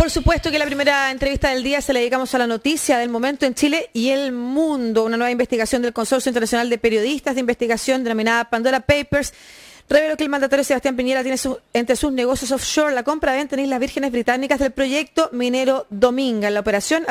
Por supuesto que la primera entrevista del día se la dedicamos a la noticia del momento en Chile y el mundo. Una nueva investigación del Consorcio Internacional de Periodistas de Investigación denominada Pandora Papers reveló que el mandatario Sebastián Piñera tiene entre sus negocios offshore la compra-venta en Islas Vírgenes Británicas del proyecto minero Dominga. En la operación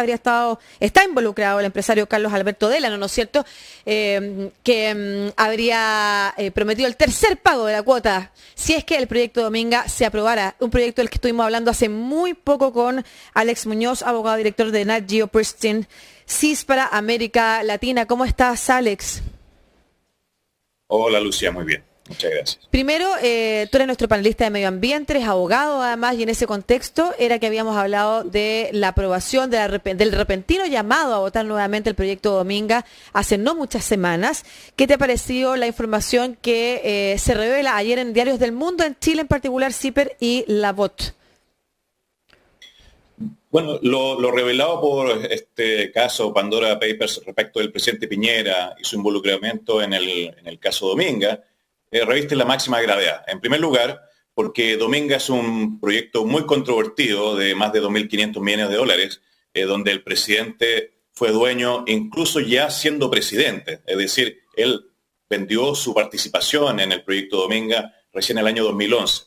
está involucrado el empresario Carlos Alberto Délano, ¿no es cierto?, que habría prometido el tercer pago de la cuota si es que el proyecto Dominga se aprobara. Un proyecto del que estuvimos hablando hace muy poco con Alex Muñoz, abogado director de Nat Geo Pristine CIS para América Latina. ¿Cómo estás, Alex? Hola, Lucía, muy bien. Muchas gracias. Primero, tú eres nuestro panelista de medio ambiente, eres abogado además, y en ese contexto era que habíamos hablado de la aprobación del repentino llamado a votar nuevamente el proyecto Dominga hace no muchas semanas. ¿Qué te ha parecido la información que se revela ayer en Diarios del Mundo, en Chile en particular, CIPER y La Voz? Bueno, lo revelado por este caso Pandora Papers respecto del presidente Piñera y su involucramiento en el caso Dominga, reviste la máxima gravedad. En primer lugar, porque Dominga es un proyecto muy controvertido de más de 2.500 millones de dólares, donde el presidente fue dueño incluso ya siendo presidente. Es decir, él vendió su participación en el proyecto Dominga recién en el año 2011.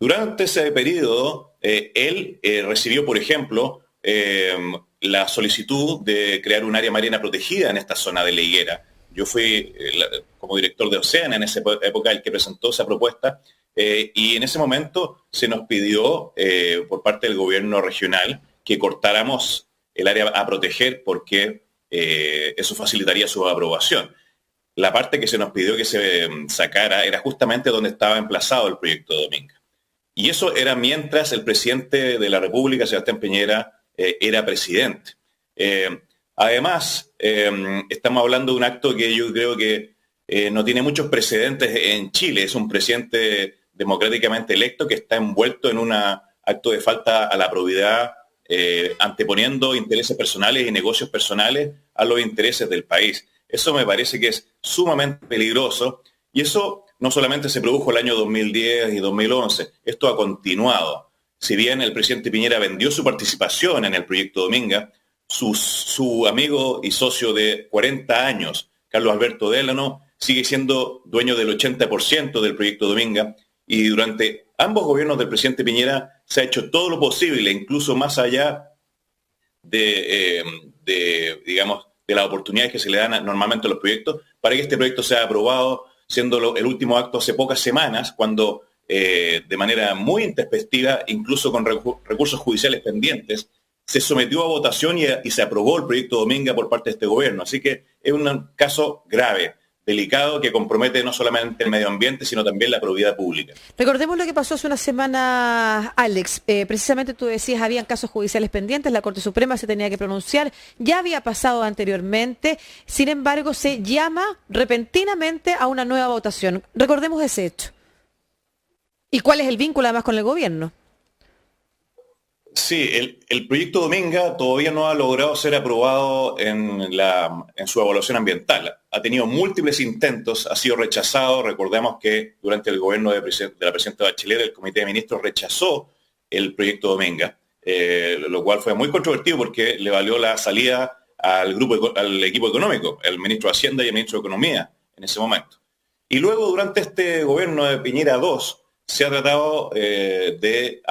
Durante ese periodo, él recibió, por ejemplo, la solicitud de crear un área marina protegida en esta zona de La Higuera. Yo fui como director de Oceana en esa época el que presentó esa propuesta y en ese momento se nos pidió por parte del gobierno regional que cortáramos el área a proteger porque eso facilitaría su aprobación. La parte que se nos pidió que se sacara era justamente donde estaba emplazado el proyecto Dominga. Y eso era mientras el presidente de la República, Sebastián Piñera, era presidente. Además, estamos hablando de un acto que yo creo que no tiene muchos precedentes en Chile. Es un presidente democráticamente electo que está envuelto en un acto de falta a la probidad, anteponiendo intereses personales y negocios personales a los intereses del país. Eso me parece que es sumamente peligroso y eso no solamente se produjo el año 2010 y 2011, esto ha continuado. Si bien el presidente Piñera vendió su participación en el proyecto Dominga, su amigo y socio de 40 años, Carlos Alberto Délano, sigue siendo dueño del 80% del proyecto Dominga y durante ambos gobiernos del presidente Piñera se ha hecho todo lo posible, incluso más allá de las oportunidades que se le dan normalmente a los proyectos, para que este proyecto sea aprobado, siendo el último acto hace pocas semanas, cuando de manera muy intempestiva, incluso con recursos judiciales pendientes, se sometió a votación y se aprobó el proyecto Dominga por parte de este gobierno. Así que es un caso grave, delicado, que compromete no solamente el medio ambiente, sino también la probidad pública. Recordemos lo que pasó hace una semana, Alex. Precisamente tú decías, habían casos judiciales pendientes, la Corte Suprema se tenía que pronunciar, ya había pasado anteriormente, sin embargo se llama repentinamente a una nueva votación. Recordemos ese hecho. ¿Y cuál es el vínculo además con el gobierno? Sí, el proyecto Dominga todavía no ha logrado ser aprobado en su evaluación ambiental. Ha tenido múltiples intentos, ha sido rechazado. Recordemos que durante el gobierno de la presidenta Bachelet, el Comité de Ministros rechazó el proyecto Dominga, lo cual fue muy controvertido porque le valió la salida al equipo económico, el ministro de Hacienda y el ministro de Economía en ese momento. Y luego, durante este gobierno de Piñera II, se ha tratado de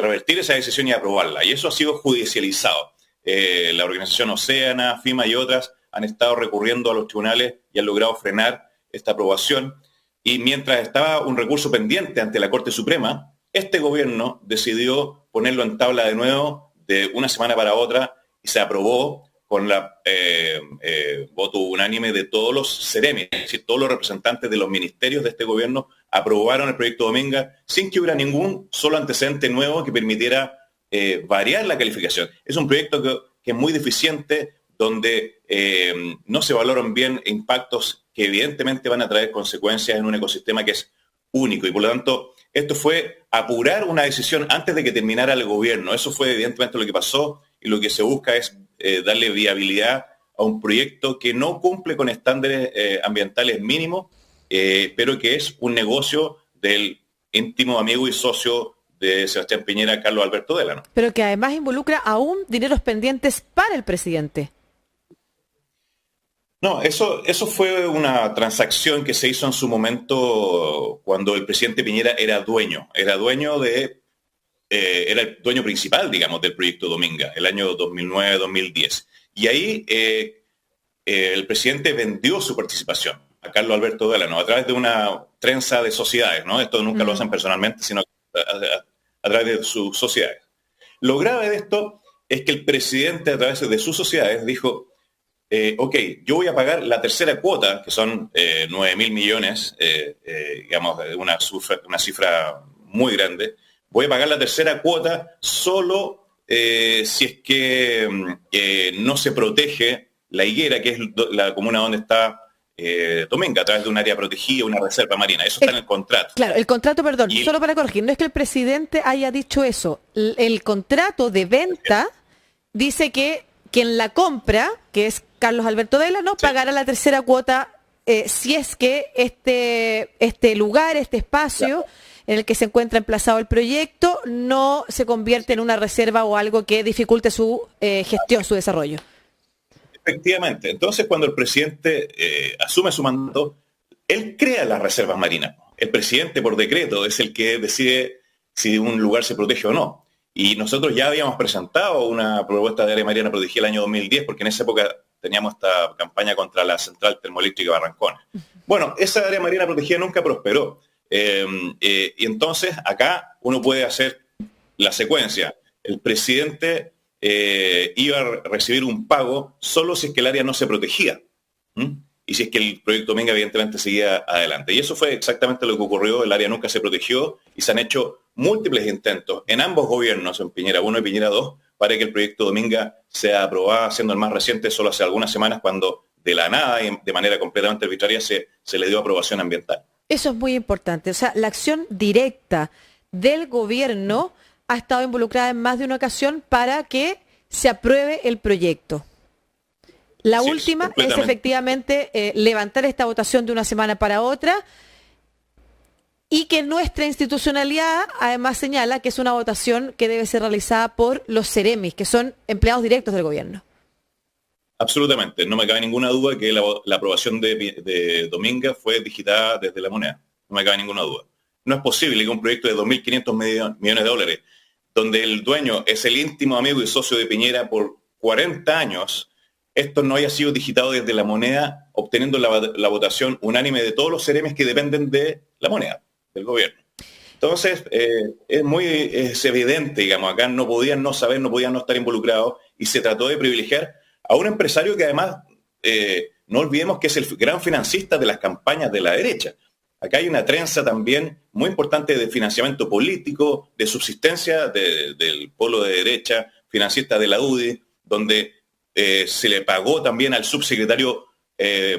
revertir esa decisión y aprobarla. Y eso ha sido judicializado. La organización Oceana, FIMA y otras han estado recurriendo a los tribunales y han logrado frenar esta aprobación. Y mientras estaba un recurso pendiente ante la Corte Suprema, este gobierno decidió ponerlo en tabla de nuevo de una semana para otra y se aprobó con la voto unánime de todos los seremi, es decir, todos los representantes de los ministerios de este gobierno aprobaron el proyecto Dominga sin que hubiera ningún solo antecedente nuevo que permitiera variar la calificación. Es un proyecto que es muy deficiente, donde no se valoran bien impactos que evidentemente van a traer consecuencias en un ecosistema que es único y por lo tanto esto fue apurar una decisión antes de que terminara el gobierno. Eso fue evidentemente lo que pasó y lo que se busca es darle viabilidad a un proyecto que no cumple con estándares ambientales mínimos, pero que es un negocio del íntimo amigo y socio de Sebastián Piñera a Carlos Alberto Dellano. Pero que además involucra aún dineros pendientes para el presidente. No, eso fue una transacción que se hizo en su momento cuando el presidente Piñera era dueño era el dueño principal, digamos, del proyecto Dominga, el año 2009-2010. Y ahí el presidente vendió su participación a Carlos Alberto Dellano a través de una trenza de sociedades, ¿no? Esto nunca lo hacen personalmente, sino a través de sus sociedades. Lo grave de esto es que el presidente, a través de sus sociedades, dijo, ok, yo voy a pagar la tercera cuota, que son 9.000 millones, digamos, una cifra muy grande. Voy a pagar la tercera cuota solo si es que no se protege la Higuera, que es la comuna donde está Dominga, a través de un área protegida, una reserva marina. Eso está en el contrato. Claro, el contrato, perdón, solo para corregir, no es que el presidente haya dicho eso. El contrato de venta dice que quien la compra, que es Carlos Alberto Dellano, pagará la tercera cuota si es que este lugar, este espacio en el que se encuentra emplazado el proyecto, no se convierte en una reserva o algo que dificulte su gestión, su desarrollo. Efectivamente. Entonces, cuando el presidente asume su mandato, él crea las reservas marinas. El presidente, por decreto, es el que decide si un lugar se protege o no. Y nosotros ya habíamos presentado una propuesta de área marina protegida el año 2010, porque en esa época teníamos esta campaña contra la central termoeléctrica Barrancones. Bueno, esa área marina protegida nunca prosperó. Y entonces acá uno puede hacer la secuencia. El presidente iba a recibir un pago solo si es que el área no se protegía. Y si es que el proyecto Dominga evidentemente seguía adelante. Y eso fue exactamente lo que ocurrió. El área nunca se protegió y se han hecho múltiples intentos en ambos gobiernos, en Piñera 1 y Piñera 2, para que el proyecto Dominga sea aprobado, siendo el más reciente solo hace algunas semanas, cuando de la nada y de manera completamente arbitraria se le dio aprobación ambiental. Eso es muy importante. O sea, la acción directa del gobierno ha estado involucrada en más de una ocasión para que se apruebe el proyecto. La última es efectivamente levantar esta votación de una semana para otra y que nuestra institucionalidad además señala que es una votación que debe ser realizada por los Ceremis, que son empleados directos del gobierno. Absolutamente. No me cabe ninguna duda que la aprobación de Dominga fue digitada desde la moneda. No me cabe ninguna duda. No es posible que un proyecto de 2.500 millones de dólares, donde el dueño es el íntimo amigo y socio de Piñera por 40 años, esto no haya sido digitado desde la moneda, obteniendo la votación unánime de todos los ceremes que dependen de la moneda, del gobierno. Entonces, es evidente, digamos, acá no podían no saber, no podían no estar involucrados, y se trató de privilegiar a un empresario que además, no olvidemos que es el gran financista de las campañas de la derecha. Acá hay una trenza también muy importante de financiamiento político, de subsistencia del polo de derecha, financista de la UDI, donde se le pagó también al subsecretario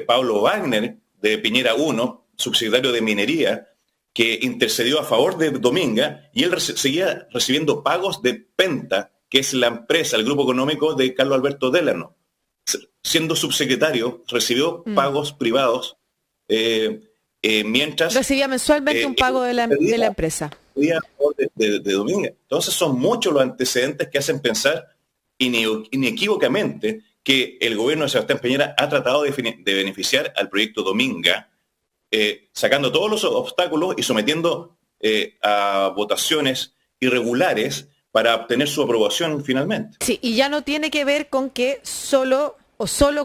Pablo Wagner de Piñera 1, subsecretario de Minería, que intercedió a favor de Dominga, y él seguía recibiendo pagos de Penta, que es la empresa, el grupo económico de Carlos Alberto Dellano. Siendo subsecretario, recibió pagos privados mientras... Recibía mensualmente un pago de la empresa. De Dominga. Entonces son muchos los antecedentes que hacen pensar inequívocamente que el gobierno de Sebastián Piñera ha tratado de beneficiar al proyecto Dominga, sacando todos los obstáculos y sometiendo a votaciones irregulares para obtener su aprobación finalmente. Sí, y ya no tiene que ver con que solo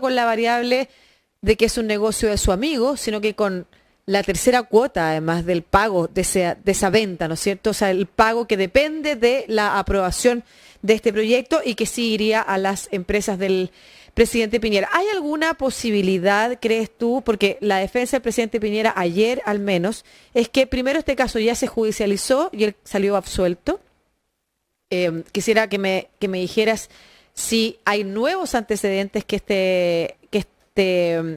con la variable de que es un negocio de su amigo, sino que con la tercera cuota, además del pago de esa venta, ¿no es cierto? O sea, el pago que depende de la aprobación de este proyecto y que sí iría a las empresas del presidente Piñera. ¿Hay alguna posibilidad, crees tú, porque la defensa del presidente Piñera ayer al menos, es que primero este caso ya se judicializó y él salió absuelto? Quisiera que me dijeras si hay nuevos antecedentes que este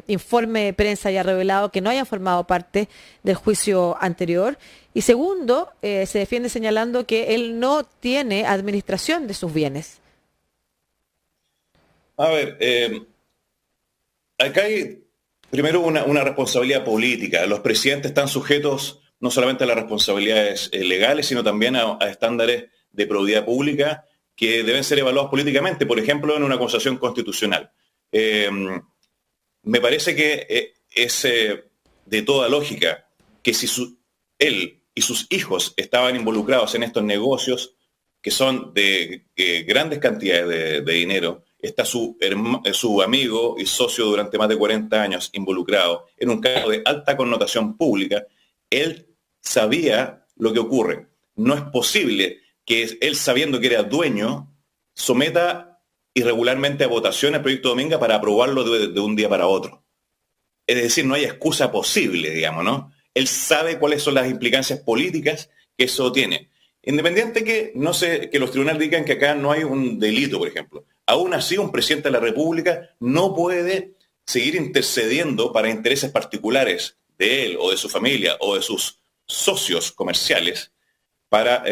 informe de prensa haya revelado que no hayan formado parte del juicio anterior. Y segundo, se defiende señalando que él no tiene administración de sus bienes. A ver, acá hay primero una responsabilidad política. Los presidentes están sujetos no solamente a las responsabilidades legales, sino también a estándares de probidad pública que deben ser evaluados políticamente, por ejemplo, en una acusación constitucional. Me parece que es de toda lógica que si él y sus hijos estaban involucrados en estos negocios, que son de grandes cantidades de dinero, está su amigo y socio durante más de 40 años involucrado en un caso de alta connotación pública, él sabía lo que ocurre. No es posible que él, sabiendo que era dueño, someta irregularmente a votación el proyecto Dominga para aprobarlo de un día para otro. Es decir, no hay excusa posible, digamos, ¿no? Él sabe cuáles son las implicancias políticas que eso tiene. Independiente que los tribunales digan que acá no hay un delito, por ejemplo. Aún así, un presidente de la República no puede seguir intercediendo para intereses particulares de él o de su familia o de sus socios comerciales para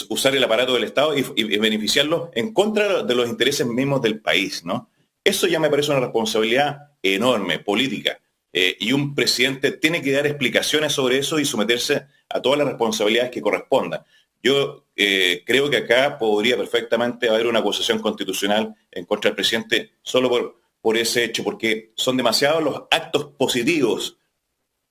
usar el aparato del Estado y beneficiarlo en contra de los intereses mismos del país, ¿no? Eso ya me parece una responsabilidad enorme, política. Y un presidente tiene que dar explicaciones sobre eso y someterse a todas las responsabilidades que correspondan. Yo creo que acá podría perfectamente haber una acusación constitucional en contra del presidente solo por ese hecho, porque son demasiados los actos positivos,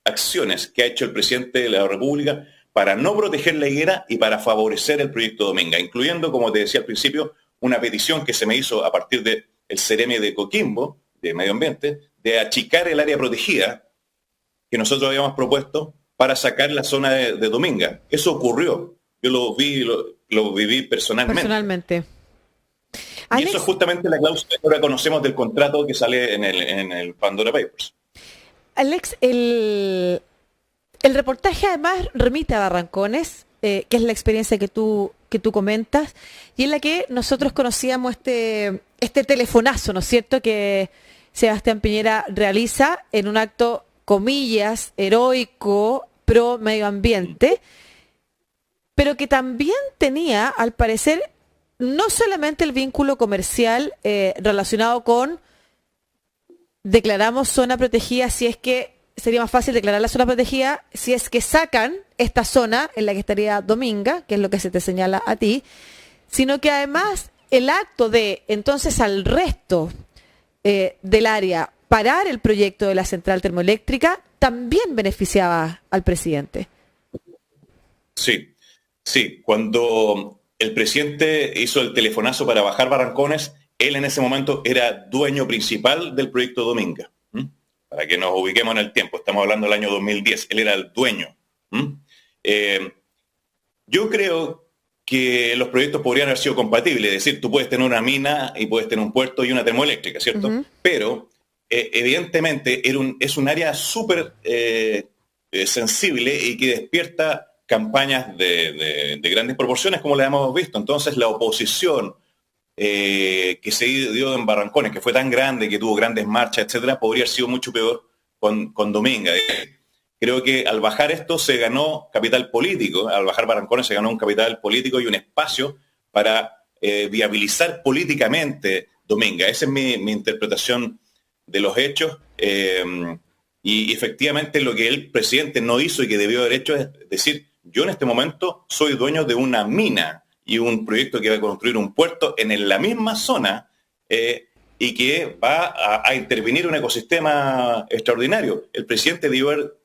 acciones que ha hecho el presidente de la República para no proteger la higuera y para favorecer el proyecto Dominga, incluyendo, como te decía al principio, una petición que se me hizo a partir del Ceremi de Coquimbo, de Medio Ambiente, de achicar el área protegida que nosotros habíamos propuesto para sacar la zona de Dominga. Eso ocurrió. Yo lo viví personalmente. Y Alex, eso es justamente la cláusula que ahora conocemos del contrato que sale en el Pandora Papers. Alex, el reportaje además remite a Barrancones, que es la experiencia que tú comentas, y en la que nosotros conocíamos este telefonazo, ¿no es cierto?, que Sebastián Piñera realiza en un acto, comillas, heroico, pro medio ambiente, pero que también tenía, al parecer, no solamente el vínculo comercial relacionado con declaramos zona protegida, si es que sería más fácil declarar la zona protegida si es que sacan esta zona en la que estaría Dominga, que es lo que se te señala a ti, sino que además el acto de entonces al resto del área parar el proyecto de la central termoeléctrica también beneficiaba al presidente. Sí. Cuando el presidente hizo el telefonazo para bajar Barrancones, él en ese momento era dueño principal del proyecto Dominga. Para que nos ubiquemos en el tiempo, estamos hablando del año 2010, él era el dueño. Yo creo que los proyectos podrían haber sido compatibles, es decir, tú puedes tener una mina y puedes tener un puerto y una termoeléctrica, ¿cierto? Uh-huh. Pero evidentemente es un área súper sensible y que despierta campañas de grandes proporciones, como las hemos visto. Entonces la oposición que se dio en Barrancones, que fue tan grande, que tuvo grandes marchas, etcétera, podría haber sido mucho peor con Dominga. Creo que al bajar esto se ganó capital político, al bajar Barrancones se ganó un capital político y un espacio para viabilizar políticamente Dominga. Esa es mi interpretación de los hechos. Y efectivamente lo que el presidente no hizo y que debió haber hecho es decir, yo en este momento soy dueño de una mina y un proyecto que va a construir un puerto en la misma zona y que va a intervenir un ecosistema extraordinario. El presidente debió haber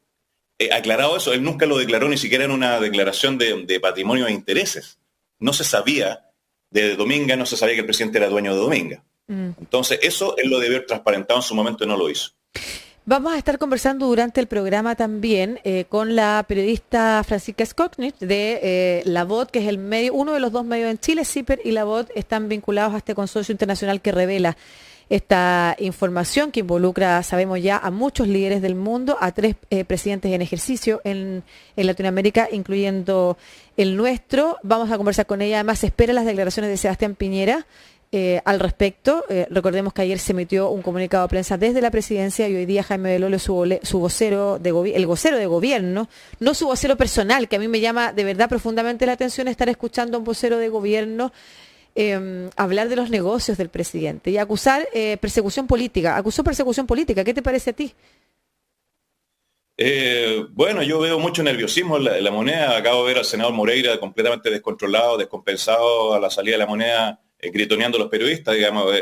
aclarado eso. Él nunca lo declaró ni siquiera en una declaración de patrimonio e intereses. No se sabía de Dominga, no se sabía que el presidente era dueño de Dominga. Entonces eso él lo debió haber transparentado en su momento y no lo hizo. Vamos a estar conversando durante el programa también con la periodista Francisca Skoknich de La Voz, que es uno de los dos medios en Chile. CIPER y La Voz están vinculados a este consorcio internacional que revela esta información que involucra, sabemos ya, a muchos líderes del mundo, a 3 presidentes en ejercicio en Latinoamérica, incluyendo el nuestro. Vamos a conversar con ella. Además, se esperan las declaraciones de Sebastián Piñera al respecto. Recordemos que ayer se emitió un comunicado de prensa desde la presidencia y hoy día Jaime Belolio, su vocero el vocero de gobierno, no su vocero personal, que a mí me llama de verdad profundamente la atención estar escuchando a un vocero de gobierno hablar de los negocios del presidente y acusar persecución política. Acusó persecución política. ¿Qué te parece a ti? Bueno, yo veo mucho nerviosismo en la moneda. Acabo de ver al senador Moreira completamente descontrolado, descompensado a la salida de la moneda, gritoneando a los periodistas, digamos.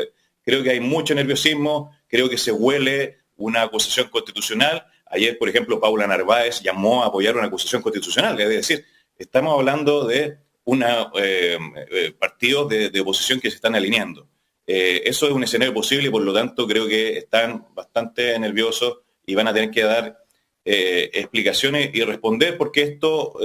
Creo que hay mucho nerviosismo, creo que se huele una acusación constitucional. Ayer, por ejemplo, Paula Narváez llamó a apoyar una acusación constitucional. Es decir, estamos hablando de partidos de oposición que se están alineando. Eso es un escenario posible y por lo tanto creo que están bastante nerviosos y van a tener que dar explicaciones y responder, porque esto,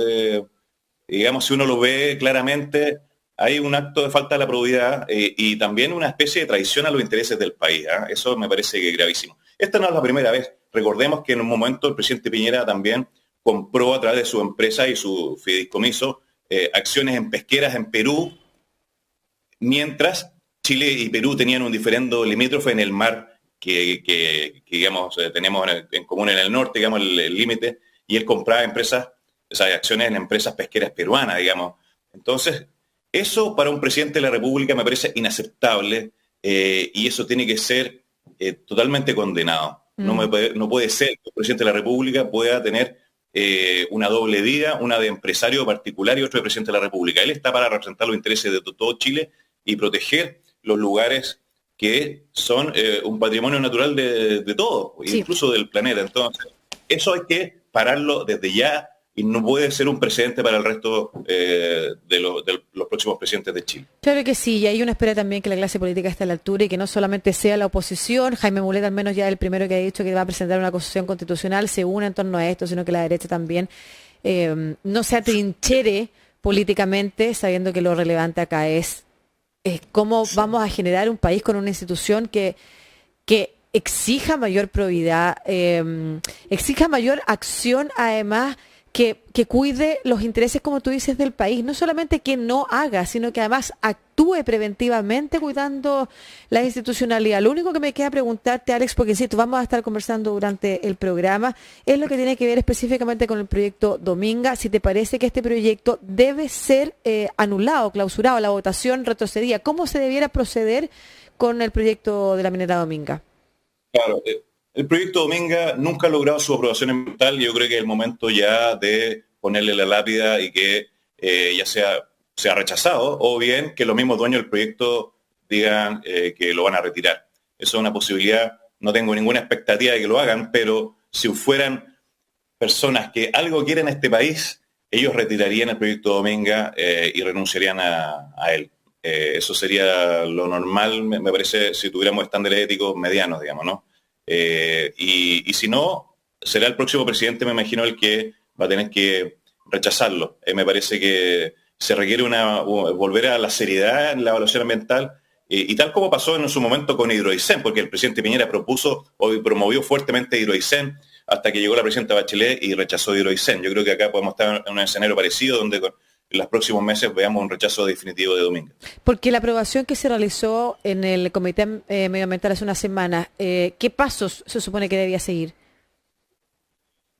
digamos, si uno lo ve claramente, hay un acto de falta de la probidad y también una especie de traición a los intereses del país. Eso me parece que es gravísimo. Esta no es la primera vez. Recordemos que en un momento el presidente Piñera también compró a través de su empresa y su fideicomiso acciones en pesqueras en Perú, mientras Chile y Perú tenían un diferendo limítrofe en el mar que digamos, tenemos en común en el norte, digamos, el límite, y él compraba empresas, o sea, acciones en empresas pesqueras peruanas, digamos. Entonces, eso para un presidente de la República me parece inaceptable y eso tiene que ser totalmente condenado. No puede ser que un presidente de la República pueda tener una doble vida, una de empresario particular y otra de presidente de la República. Él está para representar los intereses de todo Chile y proteger los lugares que son un patrimonio natural de todo, sí, incluso del planeta. Entonces, eso hay que pararlo desde ya y no puede ser un precedente para el resto de los próximos presidentes de Chile. Claro que sí, y hay una espera también que la clase política esté a la altura y que no solamente sea la oposición. Jaime Mulet al menos ya es el primero que ha dicho que va a presentar una acusación constitucional, se une en torno a esto, sino que la derecha también no se atrinchere políticamente, sabiendo que lo relevante acá es cómo vamos a generar un país con una institución que exija mayor probidad, exija mayor acción, además que cuide los intereses, como tú dices, del país. No solamente que no haga, sino que además actúe preventivamente cuidando la institucionalidad. Lo único que me queda preguntarte, Alex, porque insisto, vamos a estar conversando durante el programa, es lo que tiene que ver específicamente con el proyecto Dominga. Si te parece que este proyecto debe ser anulado, clausurado, la votación retrocedida, ¿cómo se debiera proceder con el proyecto de la minera Dominga? Claro, el proyecto Dominga nunca ha logrado su aprobación ambiental y yo creo que es el momento ya de ponerle la lápida y que ya sea rechazado o bien que los mismos dueños del proyecto digan que lo van a retirar. Eso es una posibilidad, no tengo ninguna expectativa de que lo hagan, pero si fueran personas que algo quieren a este país, ellos retirarían el proyecto Dominga y renunciarían a él. Eso sería lo normal, me parece, si tuviéramos estándares éticos medianos, digamos, ¿no? Y si no, será el próximo presidente, me imagino, el que va a tener que rechazarlo. Me parece que se requiere volver a la seriedad en la evaluación ambiental y tal como pasó en su momento con Hidroaicén, porque el presidente Piñera propuso o promovió fuertemente Hidroaicén hasta que llegó la presidenta Bachelet y rechazó Hidroaicén. Yo creo que acá podemos estar en un escenario parecido donde en los próximos meses veamos un rechazo definitivo de Dominga. Porque la aprobación que se realizó en el Comité Medioambiental hace unas semanas, ¿qué pasos se supone que debía seguir?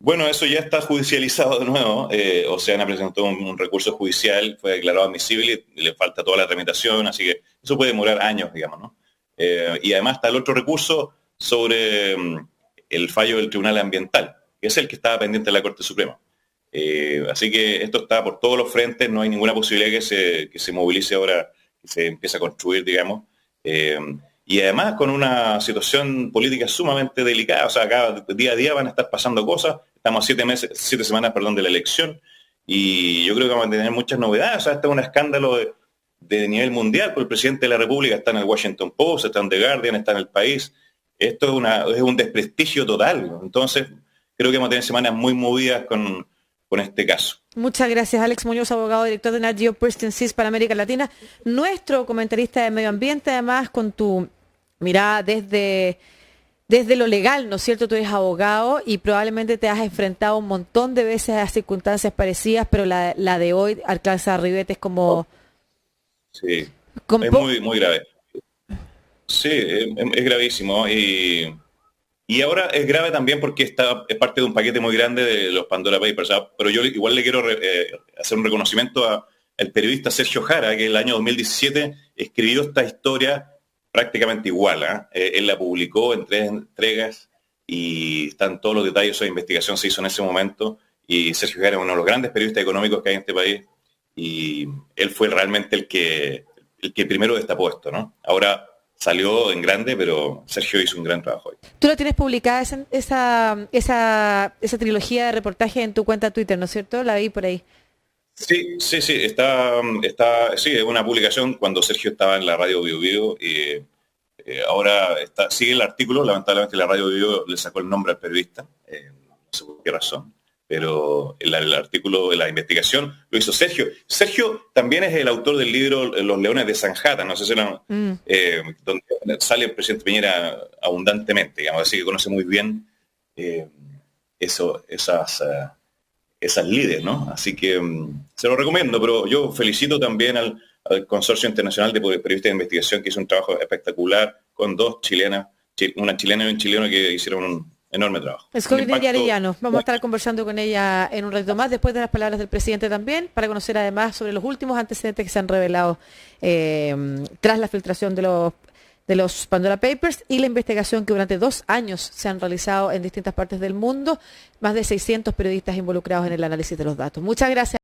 Bueno, eso ya está judicializado de nuevo. Oceana presentó un recurso judicial, fue declarado admisible y le falta toda la tramitación, así que eso puede demorar años, digamos, ¿no? Y además está el otro recurso sobre el fallo del Tribunal Ambiental, que es el que estaba pendiente de la Corte Suprema. Así que esto está por todos los frentes, no hay ninguna posibilidad que se movilice ahora, que se empiece a construir, digamos. Y además con una situación política sumamente delicada, o sea, cada día a día van a estar pasando cosas, estamos a 7 semanas de la elección, y yo creo que vamos a tener muchas novedades, o sea, este es un escándalo de nivel mundial, porque el presidente de la República está en el Washington Post, está en The Guardian, está en El País. Esto es un desprestigio total, ¿no? Entonces creo que vamos a tener semanas muy movidas con este caso. Muchas gracias, Alex Muñoz, abogado, director de Nat Geo Preston CIS para América Latina, nuestro comentarista de medio ambiente, además con tu mirada desde lo legal, ¿no es cierto? Tú eres abogado y probablemente te has enfrentado un montón de veces a circunstancias parecidas, pero la de hoy alcanza a ribete, es como... Sí, es muy, muy grave. Sí, es gravísimo y ahora es grave también porque es parte de un paquete muy grande de los Pandora Papers, ¿sabes? Pero yo igual le quiero hacer un reconocimiento al periodista Sergio Jara, que en el año 2017 escribió esta historia prácticamente igual. Él la publicó en 3 entregas y están todos los detalles. Esa investigación se hizo en ese momento y Sergio Jara es uno de los grandes periodistas económicos que hay en este país y él fue realmente el que primero destapó esto, ¿no? Ahora salió en grande, pero Sergio hizo un gran trabajo ahí. Tú la tienes publicada esa trilogía de reportajes en tu cuenta Twitter, ¿no es cierto? La vi por ahí. Sí, está, sí, es una publicación cuando Sergio estaba en la radio Bio Bio y ahora sigue el artículo. Lamentablemente la radio Bio Bio le sacó el nombre al periodista, no sé por qué razón, pero el artículo de la investigación lo hizo Sergio. Sergio también es el autor del libro Los Leones de Sanjata, no sé si donde sale el presidente Piñera abundantemente, digamos, así que conoce muy bien esas líderes, ¿no? Así que se lo recomiendo, pero yo felicito también al Consorcio Internacional de Periodistas de Investigación, que hizo un trabajo espectacular con dos chilenas, una chilena y un chileno que hicieron un enorme trabajo. Es con Lidia Arellano. Vamos a estar conversando con ella en un ratito más, después de las palabras del presidente también, para conocer además sobre los últimos antecedentes que se han revelado tras la filtración de los Pandora Papers y la investigación que durante 2 años se han realizado en distintas partes del mundo, más de 600 periodistas involucrados en el análisis de los datos. Muchas gracias.